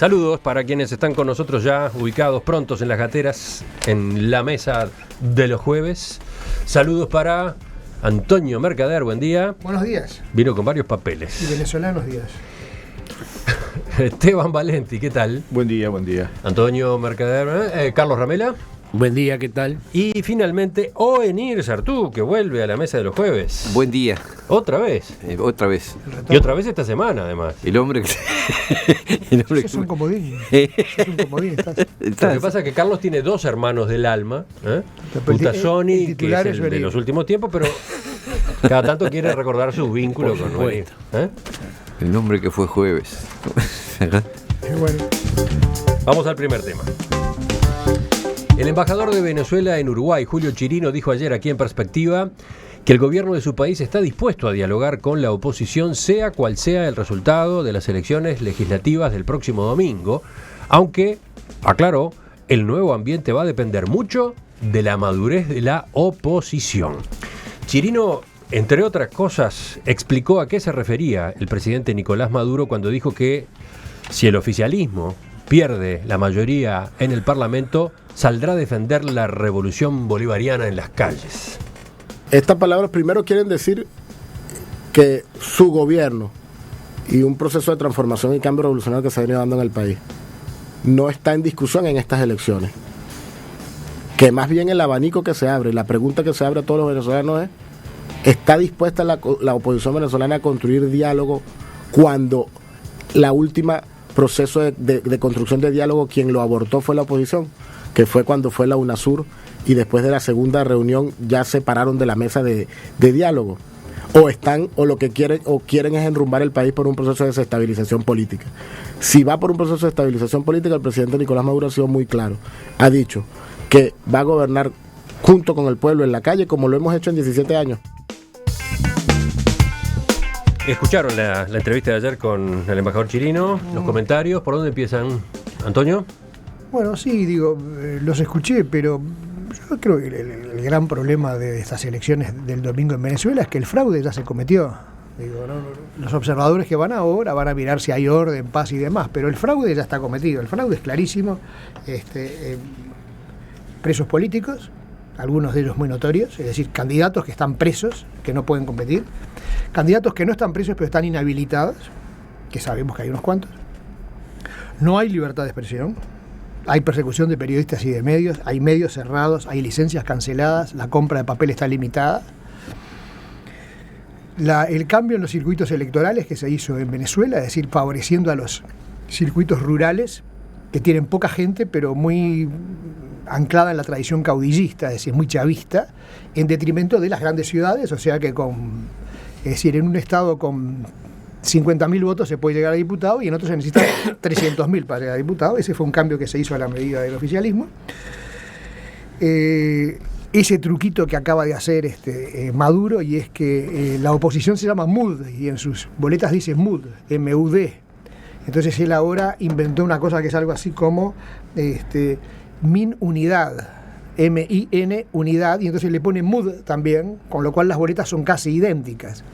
Saludos para quienes están con nosotros ya ubicados prontos en las gateras, en la mesa de los jueves. Saludos para Antonio Mercader, buen día. Buenos días. Vino con varios papeles. Y venezolanos días. Esteban Valenti, ¿qué tal? Buen día, buen día. Antonio Mercader, Carlos Ramela. Buen día, ¿qué tal? Y finalmente Oenir Sartú, que vuelve a la mesa de los jueves. Buen día. ¿Otra vez? Otra vez. Y otra vez esta semana, además. El hombre que... Eso es un comodín. Eso es un comodín. Lo que pasa es que Carlos tiene dos hermanos del alma. Putasoni, que es el de los últimos tiempos, pero cada tanto quiere recordar su vínculo con Oenir. El hombre que fue jueves. Bueno. Vamos al primer tema. El embajador de Venezuela en Uruguay, Julio Chirino, dijo ayer aquí en Perspectiva que el gobierno de su país está dispuesto a dialogar con la oposición, sea cual sea el resultado de las elecciones legislativas del próximo domingo, aunque, aclaró, el nuevo ambiente va a depender mucho de la madurez de la oposición. Chirino, entre otras cosas, explicó a qué se refería el presidente Nicolás Maduro cuando dijo que si el oficialismo pierde la mayoría en el Parlamento, saldrá a defender la revolución bolivariana en las calles. Estas palabras primero quieren decir que su gobierno y un proceso de transformación y cambio revolucionario que se ha venido dando en el país no está en discusión en estas elecciones. Que más bien el abanico que se abre, la pregunta que se abre a todos los venezolanos es: ¿está dispuesta la oposición venezolana a construir diálogo cuando la última proceso de construcción de diálogo quien lo abortó fue la oposición, que fue cuando fue la UNASUR, y después de la segunda reunión ya se pararon de la mesa de diálogo? O lo que quieren es enrumbar el país por un proceso de desestabilización política. Si va por un proceso de estabilización política, el presidente Nicolás Maduro ha sido muy claro, ha dicho que va a gobernar junto con el pueblo en la calle, como lo hemos hecho en 17 años. Escucharon la entrevista de ayer con el embajador Chirino, los comentarios. ¿Por dónde empiezan, Antonio? Bueno, sí, digo, los escuché, pero yo creo que el gran problema de estas elecciones del domingo en Venezuela es que el fraude ya se cometió. Digo, los observadores que van ahora van a mirar si hay orden, paz y demás, pero el fraude ya está cometido. El fraude es clarísimo. Presos políticos, algunos de ellos muy notorios, es decir, candidatos que están presos, que no pueden competir, candidatos que no están presos pero están inhabilitados, que sabemos que hay unos cuantos. No hay libertad de expresión, hay persecución de periodistas y de medios, hay medios cerrados, hay licencias canceladas, la compra de papel está limitada. El cambio en los circuitos electorales que se hizo en Venezuela, es decir, favoreciendo a los circuitos rurales, que tienen poca gente, pero muy anclada en la tradición caudillista, es decir, muy chavista, en detrimento de las grandes ciudades, o sea que en un estado con 50.000 votos se puede llegar a diputado y en otros se necesitan 300.000 para llegar a diputado. Ese fue un cambio que se hizo a la medida del oficialismo. Ese truquito que acaba de hacer Maduro, y es que la oposición se llama MUD, y en sus boletas dice MUD, M-U-D. Entonces él ahora inventó una cosa que es algo así como MIN unidad, M-I-N unidad, y entonces le pone MUD también, con lo cual las boletas son casi idénticas.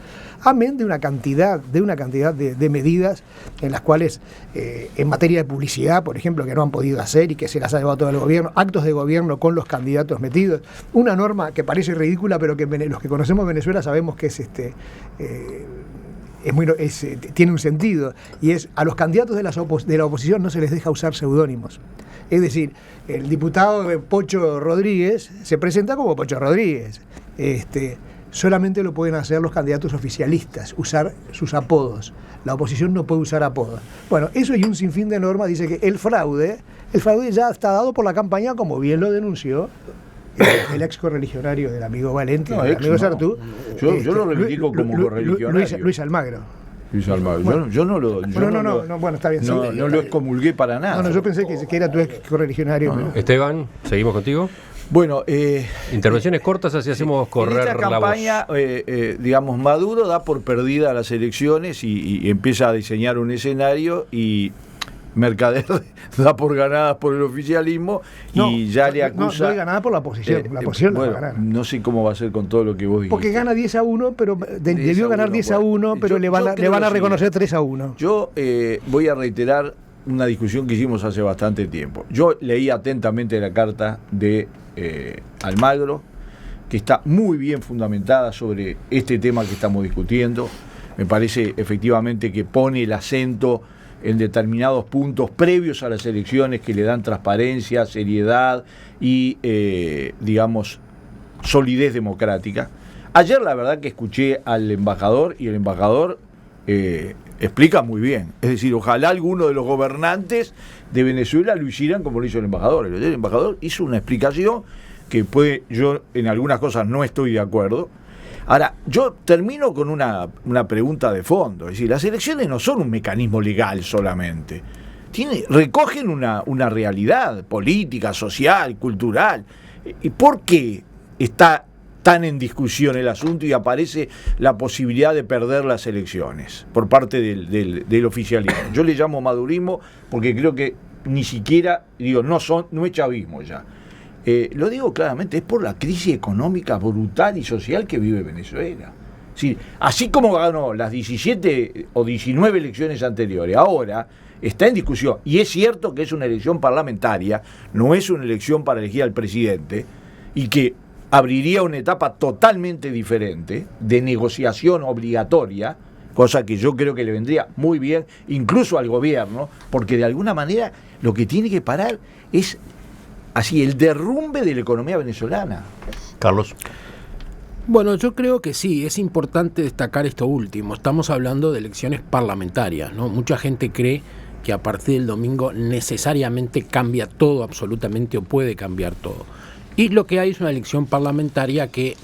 Amén de una cantidad de medidas en las cuales, en materia de publicidad, por ejemplo, que no han podido hacer y que se las ha llevado todo el gobierno, actos de gobierno con los candidatos metidos, una norma que parece ridícula, pero que los que conocemos Venezuela sabemos que tiene un sentido, y es: a los candidatos de la oposición no se les deja usar seudónimos. Es decir, el diputado Pocho Rodríguez se presenta como Pocho Rodríguez. Solamente lo pueden hacer los candidatos oficialistas, usar sus apodos. La oposición no puede usar apodos. Bueno, eso y un sinfín de normas dice que el fraude ya está dado por la campaña, como bien lo denunció el ex correligionario del amigo Valenti, del amigo Sartú. Yo lo reivindico como correligionario. Luis Almagro. Luis Almagro. Bueno, yo no lo. Bueno, está bien. No lo excomulgué para nada. No, yo pensé que era tu ex correligionario. No. Esteban, seguimos contigo. Bueno, intervenciones cortas, así hacemos correr en esta campaña, la voz. Digamos, Maduro da por perdida las elecciones y empieza a diseñar un escenario, y Mercader da por ganadas por el oficialismo y ya le acusa. No hay ganada por la oposición. La oposición no va a ganar. No sé cómo va a ser con todo lo que vos dijiste. Porque gana 10-1, pero debió ganar 10-1, pero le van a reconocer 3-1. Yo voy a reiterar una discusión que hicimos hace bastante tiempo. Yo leí atentamente la carta de Almagro, que está muy bien fundamentada sobre este tema que estamos discutiendo. Me parece efectivamente que pone el acento en determinados puntos previos a las elecciones que le dan transparencia, seriedad y, digamos, solidez democrática. Ayer la verdad que escuché al embajador y el embajador explica muy bien. Es decir, ojalá alguno de los gobernantes de Venezuela lo hicieran como lo hizo el embajador. El embajador hizo una explicación que yo en algunas cosas no estoy de acuerdo. Ahora, yo termino con una pregunta de fondo. Es decir, las elecciones no son un mecanismo legal solamente. Recogen una realidad política, social, cultural. ¿Y por qué está tan en discusión el asunto y aparece la posibilidad de perder las elecciones por parte del oficialismo? Yo le llamo madurismo porque creo que ni siquiera, no es chavismo ya. Lo digo claramente, es por la crisis económica brutal y social que vive Venezuela. Sí, así como ganó las 17 o 19 elecciones anteriores, ahora está en discusión, y es cierto que es una elección parlamentaria, no es una elección para elegir al presidente, y que abriría una etapa totalmente diferente de negociación obligatoria, cosa que yo creo que le vendría muy bien, incluso al gobierno, porque de alguna manera lo que tiene que parar es así el derrumbe de la economía venezolana. Carlos. Bueno, yo creo que sí, es importante destacar esto último. Estamos hablando de elecciones parlamentarias, ¿no? Mucha gente cree que a partir del domingo necesariamente cambia todo, absolutamente, o puede cambiar todo. Y lo que hay es una elección parlamentaria que,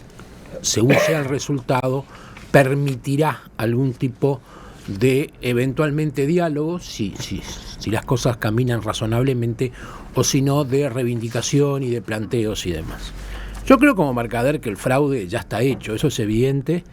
según sea el resultado, permitirá algún tipo de eventualmente diálogo, si las cosas caminan razonablemente, o si no, de reivindicación y de planteos y demás. Yo creo como Mercader que el fraude ya está hecho, eso es evidente.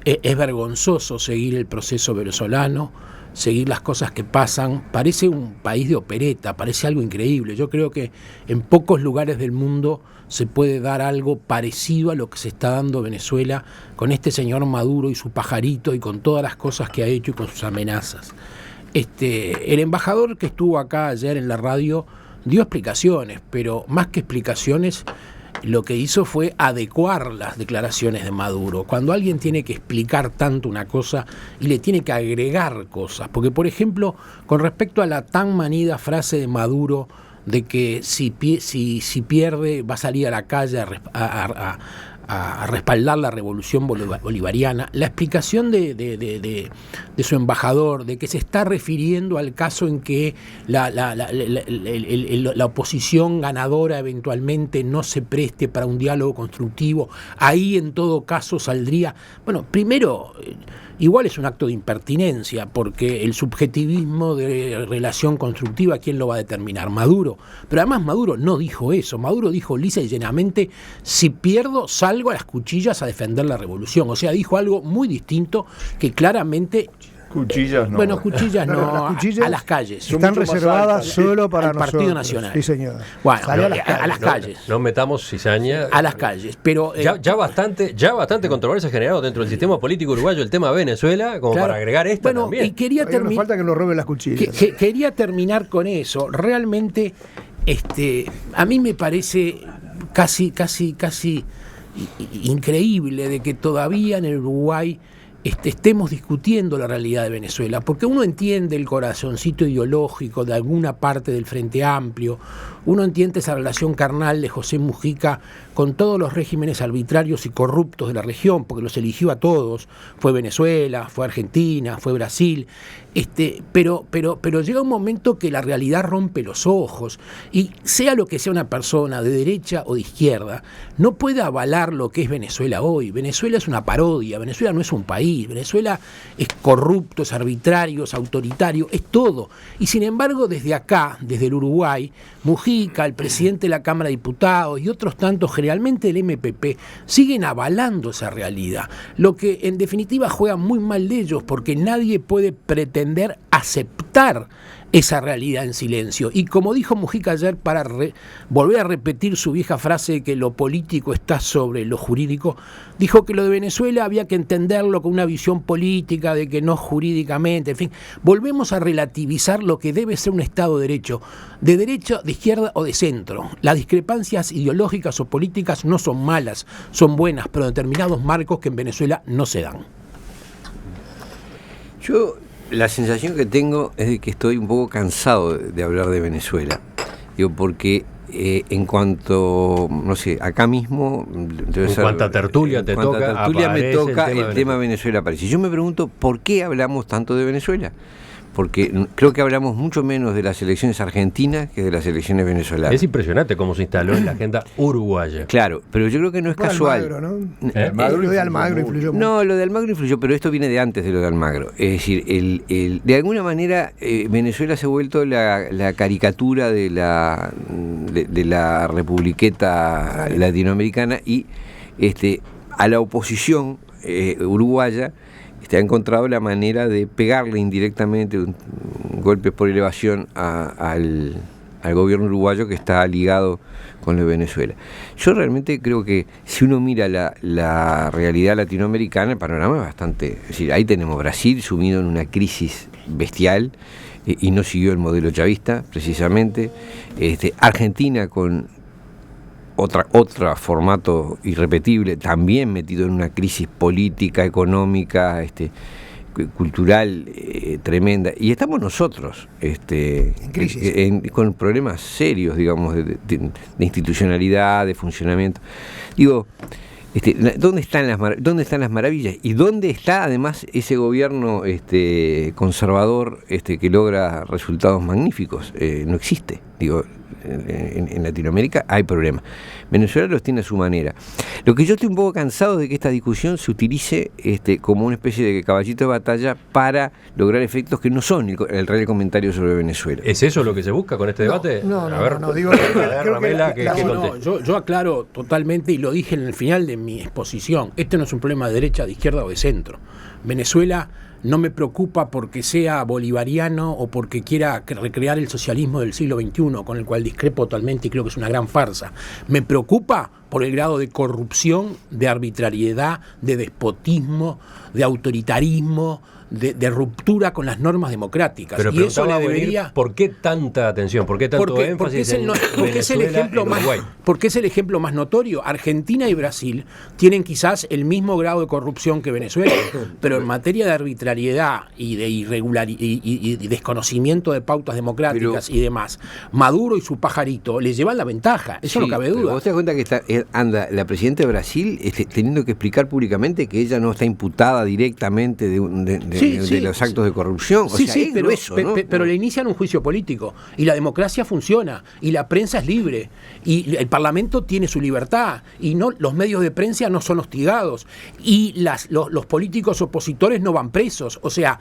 Es vergonzoso seguir el proceso venezolano, seguir las cosas que pasan. Parece un país de opereta, parece algo increíble. Yo creo que en pocos lugares del mundo se puede dar algo parecido a lo que se está dando Venezuela con este señor Maduro y su pajarito y con todas las cosas que ha hecho y con sus amenazas. El embajador que estuvo acá ayer en la radio dio explicaciones, pero más que explicaciones, lo que hizo fue adecuar las declaraciones de Maduro. Cuando alguien tiene que explicar tanto una cosa y le tiene que agregar cosas, porque por ejemplo, con respecto a la tan manida frase de Maduro de que si pierde va a salir a la calle a respaldar la revolución bolivariana, la explicación de su embajador, de que se está refiriendo al caso en que la oposición ganadora eventualmente no se preste para un diálogo constructivo, ahí en todo caso saldría, bueno, primero, igual es un acto de impertinencia, porque el subjetivismo de relación constructiva, ¿quién lo va a determinar? Maduro. Pero además Maduro no dijo eso. Maduro dijo lisa y llanamente, si pierdo, salgo a las cuchillas a defender la revolución. O sea, dijo algo muy distinto que claramente... Cuchillas no. Bueno, cuchillas no, las cuchillas a las calles. están reservadas solo para al Partido nosotros. Nacional. Sí, señor. Bueno, a las calles. No metamos cizaña. A las calles. Pero ya bastante controversia generado dentro del sistema político uruguayo el tema de Venezuela, como claro, para agregar esta bueno, también. Y quería Nos falta que nos roben las cuchillas. Quería terminar con eso. Realmente, a mí me parece casi increíble de que todavía en el Uruguay estemos discutiendo la realidad de Venezuela, porque uno entiende el corazoncito ideológico de alguna parte del Frente Amplio, uno entiende esa relación carnal de José Mujica con todos los regímenes arbitrarios y corruptos de la región, porque los eligió a todos, fue Venezuela, fue Argentina, fue Brasil, pero llega un momento que la realidad rompe los ojos, y sea lo que sea una persona de derecha o de izquierda, no puede avalar lo que es Venezuela hoy. Venezuela es una parodia, Venezuela no es un país, Venezuela es corrupto, es arbitrario, es autoritario, es todo. Y sin embargo, desde acá, desde el Uruguay, Mujica, el presidente de la Cámara de Diputados y otros tantos, generalmente del MPP, siguen avalando esa realidad. Lo que en definitiva juega muy mal de ellos, porque nadie puede pretender aceptar esa realidad en silencio. Y como dijo Mujica ayer, para volver a repetir su vieja frase de que lo político está sobre lo jurídico, dijo que lo de Venezuela había que entenderlo con una visión política, de que no jurídicamente, en fin. Volvemos a relativizar lo que debe ser un Estado de derecha, de izquierda o de centro. Las discrepancias ideológicas o políticas no son malas, son buenas, pero determinados marcos que en Venezuela no se dan. Yo la sensación que tengo es de que estoy un poco cansado de hablar de Venezuela. Digo, porque en cuanto, no sé, acá mismo... En cuanta tertulia te toca, me toca el tema Venezuela aparece. Yo me pregunto, ¿por qué hablamos tanto de Venezuela? Porque creo que hablamos mucho menos de las elecciones argentinas que de las elecciones venezolanas. Es impresionante cómo se instaló en la agenda uruguaya. Claro, pero yo creo que no es casual. Almagro, ¿no? Almagro Lo de Almagro influyó mucho. No, lo de Almagro influyó, pero esto viene de antes de lo de Almagro. Es decir, de alguna manera Venezuela se ha vuelto la caricatura de la republiqueta latinoamericana y a la oposición uruguaya ha encontrado la manera de pegarle indirectamente golpes por elevación al gobierno uruguayo que está ligado con lo de Venezuela. Yo realmente creo que si uno mira la realidad latinoamericana, el panorama es bastante... Es decir, ahí tenemos Brasil sumido en una crisis bestial y no siguió el modelo chavista, precisamente. Argentina con otro formato irrepetible, también metido en una crisis política, económica, cultural tremenda. Y estamos nosotros en crisis, con problemas serios, digamos, de institucionalidad, de funcionamiento. Digo, ¿dónde están las maravillas? ¿Y dónde está además ese gobierno conservador que logra resultados magníficos? No existe. Digo, en Latinoamérica hay problemas. Venezuela los tiene a su manera. Lo que yo estoy un poco cansado de que esta discusión se utilice como una especie de caballito de batalla para lograr efectos que no son el real comentario sobre Venezuela. ¿Es eso lo que se busca con este debate? No, digo, yo aclaro totalmente, y lo dije en el final de mi exposición, este no es un problema de derecha, de izquierda o de centro. Venezuela no me preocupa porque sea bolivariano o porque quiera recrear el socialismo del siglo XXI, con el cual discrepo totalmente y creo que es una gran farsa. Me preocupa por el grado de corrupción, de arbitrariedad, de despotismo, de autoritarismo, de ruptura con las normas democráticas. Pero y eso le debería... ¿Por qué tanta atención? ¿Por qué tanto énfasis en Uruguay? Porque es el ejemplo más notorio. Argentina y Brasil tienen quizás el mismo grado de corrupción que Venezuela, pero en materia de arbitrariedad y de irregularidad y desconocimiento de pautas democráticas y demás, Maduro y su pajarito le llevan la ventaja. Eso no cabe duda. ¿Vos te das cuenta que anda la presidenta de Brasil teniendo que explicar públicamente que ella no está imputada directamente de los actos de corrupción? Pero le inician un juicio político y la democracia funciona y la prensa es libre y el Parlamento tiene su libertad y no los medios de prensa no son hostigados y los políticos opositores no van presos. O sea,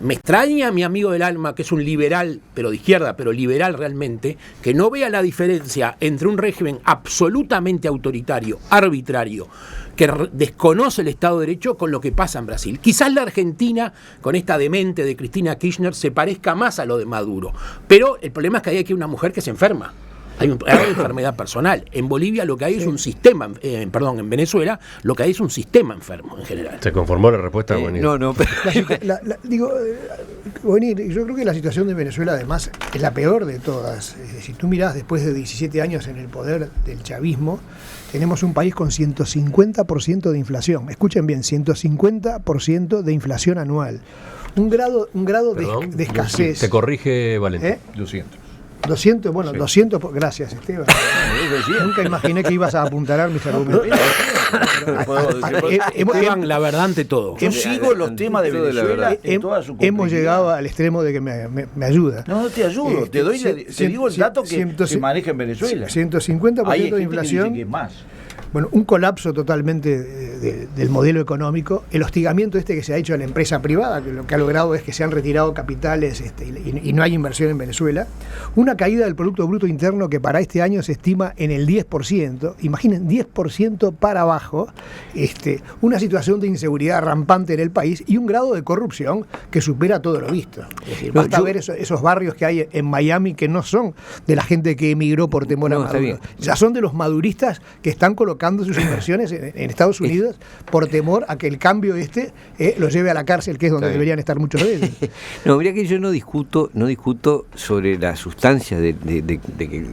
me extraña mi amigo del alma, que es un liberal, pero de izquierda, pero liberal realmente, que no vea la diferencia entre un régimen absolutamente autoritario, arbitrario, que desconoce el Estado de Derecho, con lo que pasa en Brasil. Quizás la Argentina, con esta demente de Cristina Kirchner, se parezca más a lo de Maduro. Pero el problema es que hay aquí una mujer que se enferma. Hay una enfermedad personal. En Bolivia lo que hay es un sistema, en Venezuela lo que hay es un sistema enfermo en general. ¿Se conformó la respuesta, Bonir? Bonir, yo creo que la situación de Venezuela además es la peor de todas. Si tú mirás, después de 17 años en el poder del chavismo, tenemos un país con 150% de inflación. Escuchen bien, 150% de inflación anual. Un grado de escasez. Te corrige, Valentín. 200, bueno, 200, gracias Esteban. Nunca imaginé que ibas a apuntalar mis argumentos. Esteban, la verdad ante todo. Yo sigo los temas de Venezuela en toda su complejidad. Hemos llegado al extremo de que me ayuda. No te ayudo, te digo el dato que maneja en Venezuela. 150% de inflación. Que más. Bueno, un colapso totalmente del modelo económico, el hostigamiento que se ha hecho a la empresa privada, que lo que ha logrado es que se han retirado capitales y no hay inversión en Venezuela, una caída del Producto Bruto Interno que para este año se estima en el 10%, imaginen, 10% para abajo, una situación de inseguridad rampante en el país y un grado de corrupción que supera todo lo visto. Es decir, basta ver esos barrios que hay en Miami que no son de la gente que emigró por temor a Maduro, ya son de los maduristas que están colocando sus inversiones en Estados Unidos por temor a que el cambio los lleve a la cárcel, que es donde deberían estar muchos de ellos. No, mira que yo no discuto sobre la sustancia de que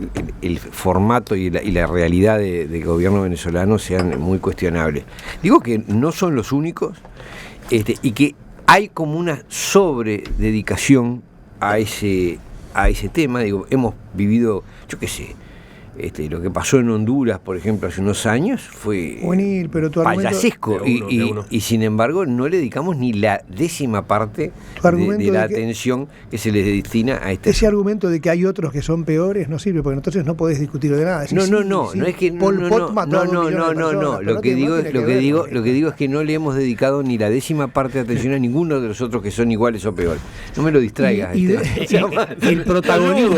el formato y la realidad del gobierno venezolano sean muy cuestionables. Digo que no son los únicos y que hay como una sobrededicación a ese tema. Digo, hemos vivido, yo qué sé, lo que pasó en Honduras, por ejemplo, hace unos años fue payasesco y sin embargo no le dedicamos ni la 10ª parte de la atención que se le destina a este. Ese argumento de que hay otros que son peores no sirve, porque entonces no podés discutir de nada. No es que no. Lo que digo es que no le hemos dedicado ni la 10ª parte de atención a ninguno de los otros que son iguales o peores. No me lo distraigas. El protagonismo.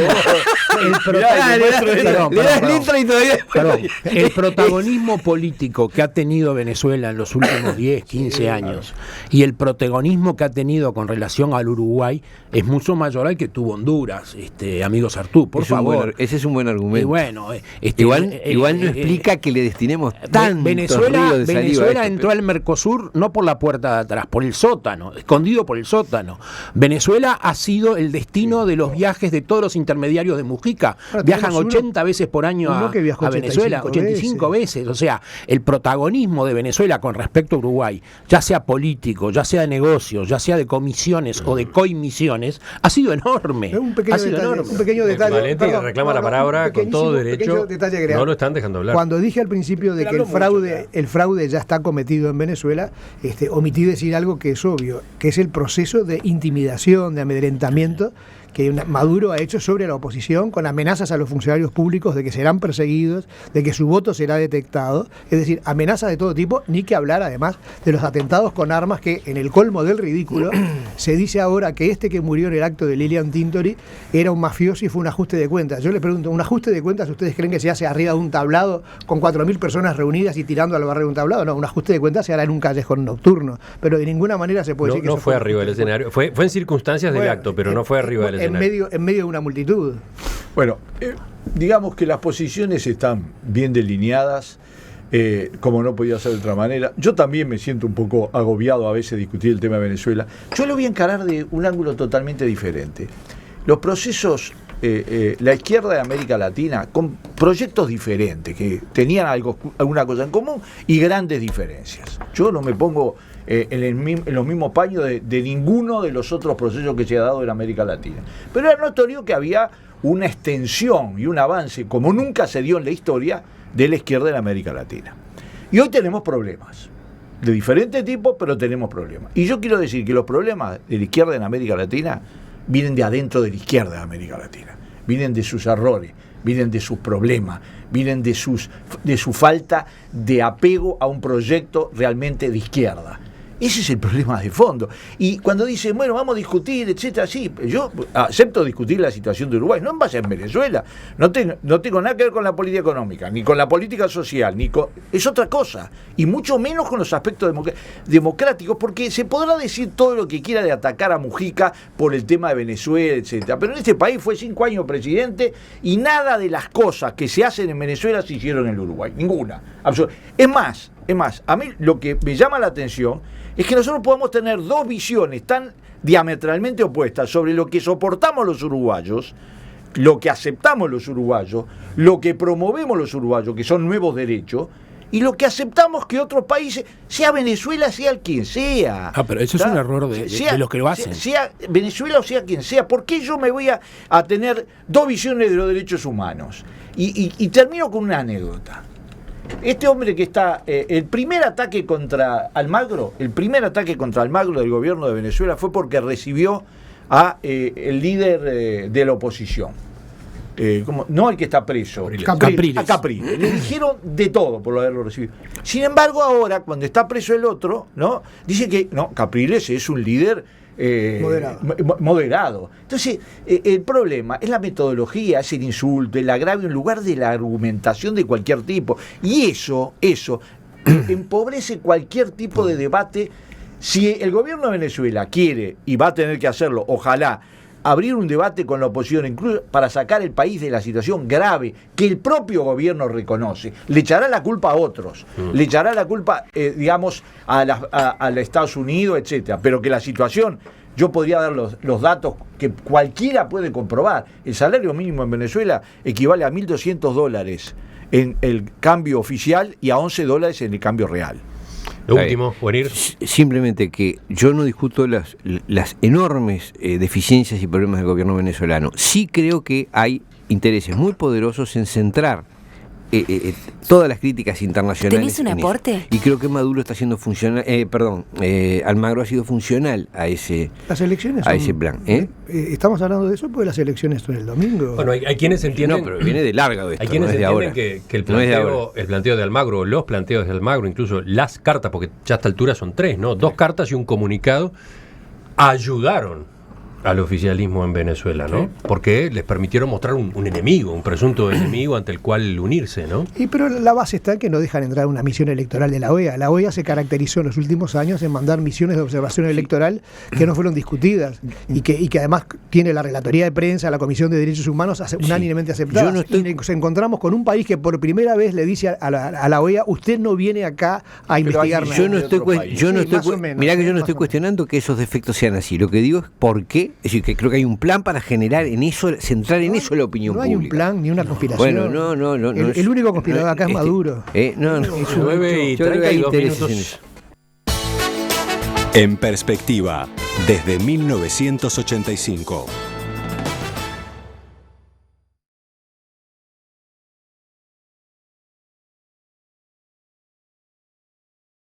El protagonismo político que ha tenido Venezuela en los últimos 10, 15 años y el protagonismo que ha tenido con relación al Uruguay es mucho mayor al que tuvo Honduras, amigo Sartú, por favor. Ese es un buen argumento. Y bueno, igual no explica que le destinemos tanto Venezuela entró al Mercosur no por la puerta de atrás, por el sótano, escondido por el sótano. Venezuela ha sido el destino de los viajes de todos los intermediarios de Mujica. Viajan 80 veces por año a Venezuela, 85 veces. O sea, el protagonismo de Venezuela con respecto a Uruguay, ya sea político, ya sea de negocios, ya sea de comisiones o de coimisiones, ha sido enorme. Un pequeño detalle. Valenti reclama la palabra con todo derecho. No lo están dejando hablar. Cuando dije al principio de que el fraude ya está cometido en Venezuela, omití decir algo que es obvio, que es el proceso de intimidación, de amedrentamiento que Maduro ha hecho sobre la oposición, con amenazas a los funcionarios públicos de que serán perseguidos, de que su voto será detectado, es decir, amenazas de todo tipo, ni que hablar además de los atentados con armas que, en el colmo del ridículo, se dice ahora que que murió en el acto de Lilian Tintori era un mafioso y fue un ajuste de cuentas. Yo le pregunto, ¿un ajuste de cuentas ustedes creen que se hace arriba de un tablado con 4.000 personas reunidas y tirando al barrio de un tablado? No, un ajuste de cuentas se hará en un callejón nocturno, pero de ninguna manera se puede decir que no fue arriba del escenario, fue en circunstancias del acto, pero no fue arriba del escenario. En medio de una multitud. Bueno, digamos que las posiciones están bien delineadas, como no podía ser de otra manera. Yo también me siento un poco agobiado a veces de discutir el tema de Venezuela. Yo lo voy a encarar de un ángulo totalmente diferente. Los procesos, la izquierda de América Latina, con proyectos diferentes, que tenían alguna cosa en común y grandes diferencias. Yo no me pongo en los mismos paños de ninguno de los otros procesos que se ha dado en América Latina. Pero era notorio que había una extensión y un avance, como nunca se dio en la historia, de la izquierda en América Latina. Y hoy tenemos problemas, de diferente tipo, pero tenemos problemas. Y yo quiero decir que los problemas de la izquierda en América Latina vienen de adentro de la izquierda de América Latina, vienen de sus errores, vienen de sus problemas, vienen de su falta de apego a un proyecto realmente de izquierda. Ese es el problema de fondo. Y cuando dicen, bueno, vamos a discutir, etcétera, sí, yo acepto discutir la situación de Uruguay, no en base a Venezuela, no tengo nada que ver con la política económica, ni con la política social, es otra cosa, y mucho menos con los aspectos democráticos, porque se podrá decir todo lo que quiera de atacar a Mujica por el tema de Venezuela, etcétera, pero en este país fue 5 años presidente y nada de las cosas que se hacen en Venezuela se hicieron en el Uruguay, ninguna, Es más, a mí lo que me llama la atención es que nosotros podemos tener dos visiones tan diametralmente opuestas sobre lo que soportamos los uruguayos, lo que aceptamos los uruguayos, lo que promovemos los uruguayos, que son nuevos derechos, y lo que aceptamos que otros países, sea Venezuela, sea el quien sea. Pero eso es un error de los que lo hacen. Sea Venezuela o sea quien sea. ¿Por qué yo me voy a tener dos visiones de los derechos humanos? Y termino con una anécdota. Este hombre que está, el primer ataque contra Almagro del gobierno de Venezuela fue porque recibió a el líder de la oposición. no el que está preso, Capriles. a Capriles. Le dijeron de todo por haberlo recibido. Sin embargo, ahora, cuando está preso el otro, ¿no? Dice que no, Capriles es un líder moderado. Entonces, el problema es la metodología, es el insulto, el agravio en lugar de la argumentación de cualquier tipo. Y eso empobrece cualquier tipo de debate. Si el gobierno de Venezuela quiere, y va a tener que hacerlo, ojalá, abrir un debate con la oposición, incluso para sacar el país de la situación grave que el propio gobierno reconoce, le echará la culpa a otros, le echará la culpa, digamos, a Estados Unidos, etcétera, pero que la situación, yo podría dar los datos que cualquiera puede comprobar. El salario mínimo en Venezuela equivale a $1.200 en el cambio oficial y a $11 en el cambio real. Lo último, Juanir. Simplemente que yo no discuto las enormes deficiencias y problemas del gobierno venezolano. Sí creo que hay intereses muy poderosos en centrar todas las críticas internacionales. ¿Tenés un aporte? Y creo que Maduro está siendo funcional, Almagro ha sido funcional a ese, las elecciones a ese plan. Estamos hablando de eso porque las elecciones son el domingo. Bueno, hay quienes entienden. No, pero viene de larga de esto. Hay quienes no es de entienden ahora. que el planteo de Almagro, los planteos de Almagro, incluso las cartas, porque ya a esta altura son 3, ¿no? 2 cartas y un comunicado, ayudaron al oficialismo en Venezuela, ¿no? Sí. Porque les permitieron mostrar un enemigo, un presunto enemigo ante el cual unirse, ¿no? Pero la base está en que no dejan entrar una misión electoral de la OEA. La OEA se caracterizó en los últimos años en mandar misiones de observación electoral que no fueron discutidas y que además tiene la Relatoría de Prensa, la Comisión de Derechos Humanos unánimemente aceptada. Y nos encontramos con un país que por primera vez le dice a la OEA, usted no viene acá a investigar nada. Yo no estoy cuestionando que esos defectos sean así. Lo que digo es por qué. Es decir, que creo que hay un plan para generar en eso, centrar en eso la opinión pública. No hay un plan ni una conspiración. Bueno, no. El único conspirador acá es Maduro. 9:32 minutos. En perspectiva, desde 1985.